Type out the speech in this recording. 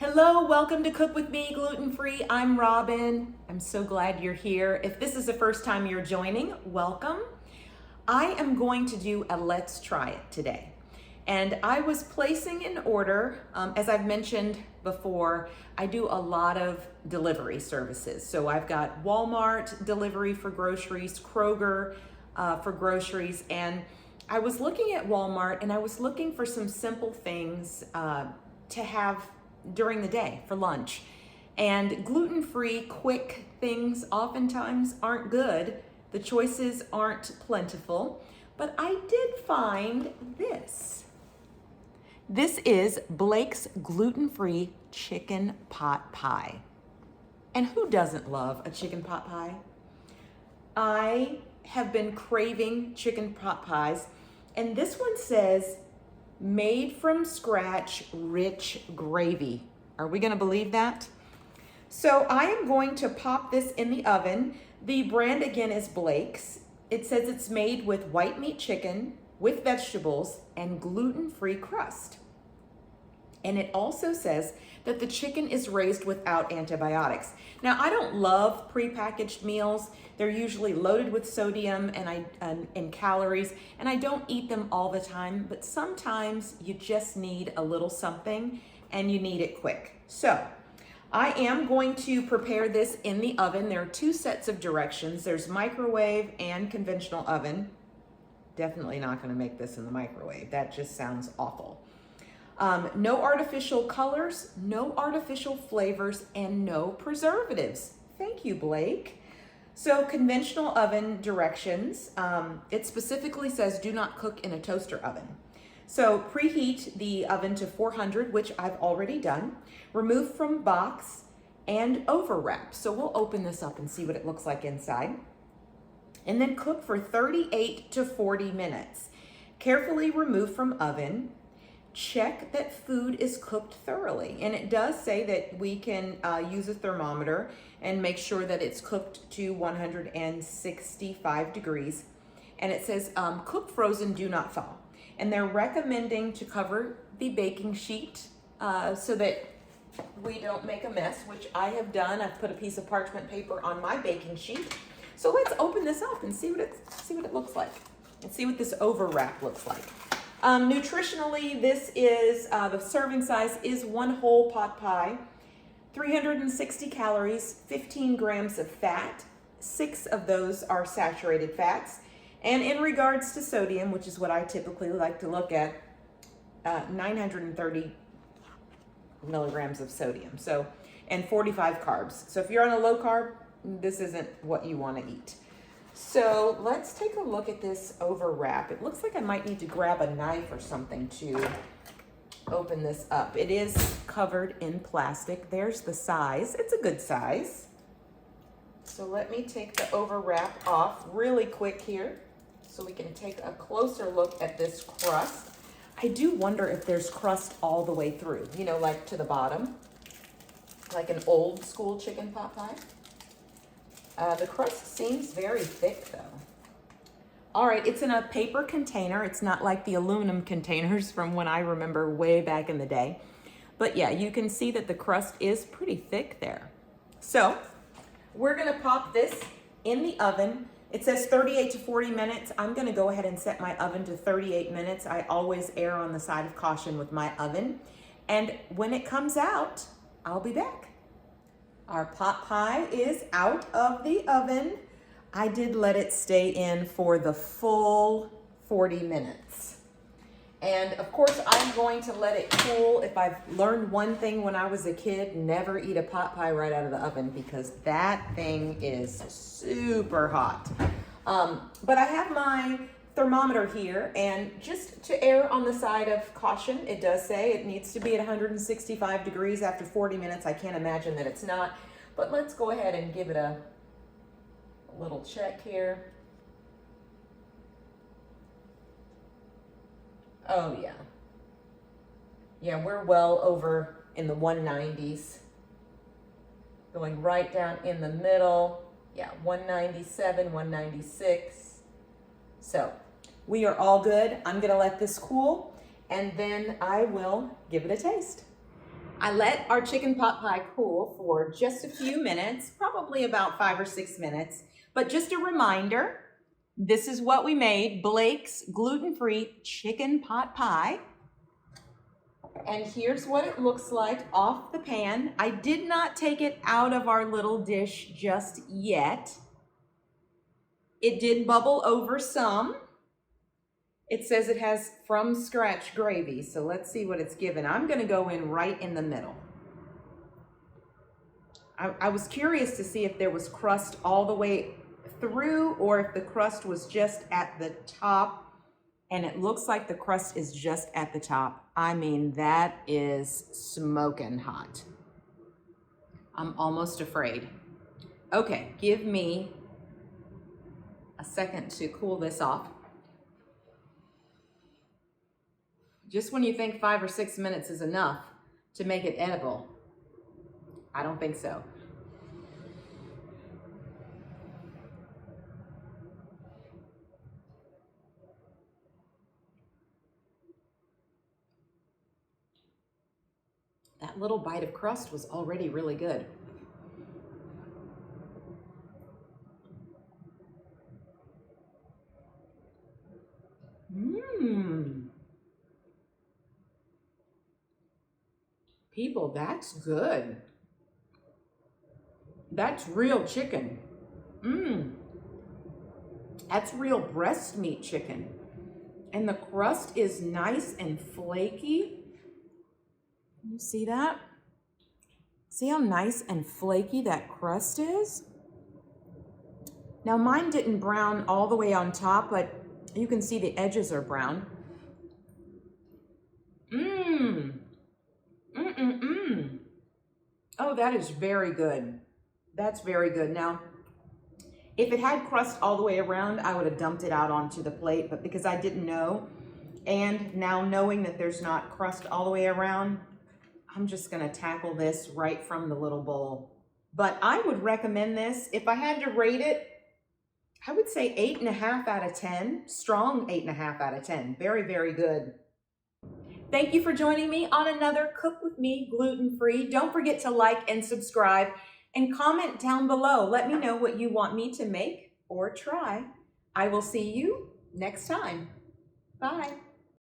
Hello, welcome to Cook With Me, Gluten-Free. I'm Robin. I'm so glad you're here. If this is the first time you're joining, welcome. I am going to do a Let's Try It today. And I was placing an order, as I've mentioned before, I do a lot of delivery services. So I've got Walmart delivery for groceries, Kroger for groceries, and I was looking at Walmart and I was looking for some simple things to have during the day for lunch. And gluten-free, quick things oftentimes aren't good. The choices aren't plentiful, but I did find this. This is Blake's gluten-free chicken pot pie. And who doesn't love a chicken pot pie? I have been craving chicken pot pies, and this one says made from scratch, rich gravy. Are we gonna believe that? So I am going to pop this in the oven. The brand again is Blake's. It says it's made with white meat chicken, with vegetables, and gluten-free crust. And it also says that the chicken is raised without antibiotics. Now, I don't love prepackaged meals. They're usually loaded with sodium and calories, and I don't eat them all the time, but sometimes you just need a little something and you need it quick. So I am going to prepare this in the oven. There are two sets of directions. There's microwave and conventional oven. Definitely not gonna make this in the microwave. That just sounds awful. No artificial colors, no artificial flavors, and no preservatives. Thank you, Blake. So conventional oven directions, it specifically says do not cook in a toaster oven. So preheat the oven to 400, which I've already done. Remove from box and overwrap. So we'll open this up and see what it looks like inside. And then cook for 38 to 40 minutes. Carefully remove from oven. Check that food is cooked thoroughly. And it does say that we can use a thermometer and make sure that it's cooked to 165 degrees. And it says cook frozen, do not thaw. And they're recommending to cover the baking sheet so that we don't make a mess, which I have done. I've put a piece of parchment paper on my baking sheet. So let's open this up and see what it looks like and see what this overwrap looks like. Nutritionally, this is, the serving size is one whole pot pie, 360 calories, 15 grams of fat. 6 of those are saturated fats. And in regards to sodium, which is what I typically like to look at, 930 milligrams of sodium. So, and 45 carbs. So if you're on a low carb, this isn't what you want to eat. So let's take a look at this overwrap. It looks like I might need to grab a knife or something to open this up. It is covered in plastic. There's the size. It's a good size. So let me take the overwrap off really quick here so we can take a closer look at this crust. I do wonder if there's crust all the way through, you know, like to the bottom, like an old school chicken pot pie. The crust seems very thick though. All right, it's in a paper container. It's not like the aluminum containers from when I remember way back in the day. But yeah, you can see that the crust is pretty thick there. So we're gonna pop this in the oven. It says 38 to 40 minutes. I'm gonna go ahead and set my oven to 38 minutes. I always err on the side of caution with my oven. And when it comes out, I'll be back. Our pot pie is out of the oven. I did let it stay in for the full 40 minutes. And of course, I'm going to let it cool. If I've learned one thing when I was a kid, never eat a pot pie right out of the oven because that thing is super hot. But I have my thermometer here, and just to err on the side of caution, it does say it needs to be at 165 degrees after 40 minutes. I can't imagine that it's not, but let's go ahead and give it a little check here. Oh yeah. Yeah, we're well over in the 190s. Going right down in the middle. Yeah, 197, 196. So we are all good. I'm gonna let this cool and then I will give it a taste. I let our chicken pot pie cool for just a few minutes, probably about 5 or 6 minutes. But just a reminder, this is what we made, Blake's gluten-free chicken pot pie. And here's what it looks like off the pan. I did not take it out of our little dish just yet. It did bubble over some. It says it has from scratch gravy, so let's see what it's given. I'm gonna go in right in the middle. I was curious to see if there was crust all the way through or if the crust was just at the top, and it looks like the crust is just at the top. I mean, that is smoking hot. I'm almost afraid. Okay, give me a second to cool this off. Just when you think 5 or 6 minutes is enough to make it edible, I don't think so. That little bite of crust was already really good. People, that's good. That's real chicken. That's real breast meat chicken. And the crust is nice and flaky. You see that? See how nice and flaky that crust is? Now mine didn't brown all the way on top, but you can see the edges are brown. Oh, that is very good. That's very good. Now, if it had crust all the way around, I would have dumped it out onto the plate, but because I didn't know, and now knowing that there's not crust all the way around, I'm just gonna tackle this right from the little bowl. But I would recommend this. If I had to rate it, I would say 8.5 out of 10. Strong 8.5 out of 10. Very, very good. Thank you for joining me on another Cook With Me gluten-free. Don't forget to like and subscribe and comment down below. Let me know what you want me to make or try. I will see you next time. Bye.